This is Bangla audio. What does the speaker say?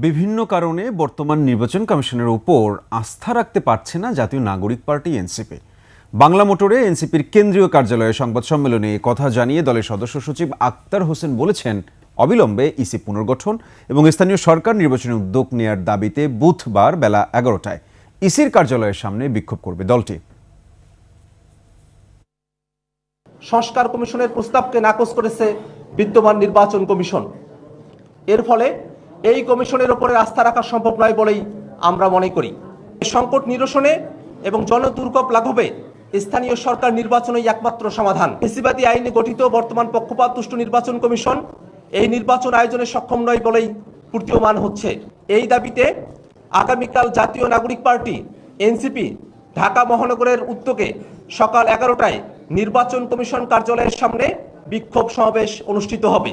বিভিন্ন কারণে বর্তমান নির্বাচন কমিশনের উপর আস্থা রাখতে পারছে না জাতীয় নাগরিক পার্টি এনসিপি। বাংলা মোটরে এনসিপির কেন্দ্রীয় কার্যালয়ে সংবাদ সম্মেলনে কথা জানিয়ে দলের সদস্য সচিব আক্তার হোসেন বলেছেন, অবিলম্বে ইসি পুনর্গঠন এবং স্থানীয় সরকার নির্বাচনে উদ্যোগ নেয়ার দাবিতে বুধবার বেলা 11টায় ইসির কার্যালয়ের সামনে বিক্ষোভ করবে দলটি। সংস্কার কমিশনের প্রস্তাবকে নাকচ করেছে বিদ্যমান নির্বাচন কমিশন। এর ফলে এই কমিশনের উপরে আস্থা রাখা সম্ভব নয় বলেই আমরা মনে করি। সংকট নিরসনে এবং জনদুর্ভোগ লাঘবে স্থানীয় সরকার নির্বাচনই একমাত্র সমাধান। ফ্যাসিবাদী আইনে গঠিত বর্তমান পক্ষপাতদুষ্ট নির্বাচন কমিশন এই নির্বাচন আয়োজনে সক্ষম নয় বলেই প্রতীয়মান হচ্ছে। এই দাবিতে আগামীকাল জাতীয় নাগরিক পার্টি এনসিপি ঢাকা মহানগরের উদ্যোগে সকাল 11টায় নির্বাচন কমিশন কার্যালয়ের সামনে বিক্ষোভ সমাবেশ অনুষ্ঠিত হবে।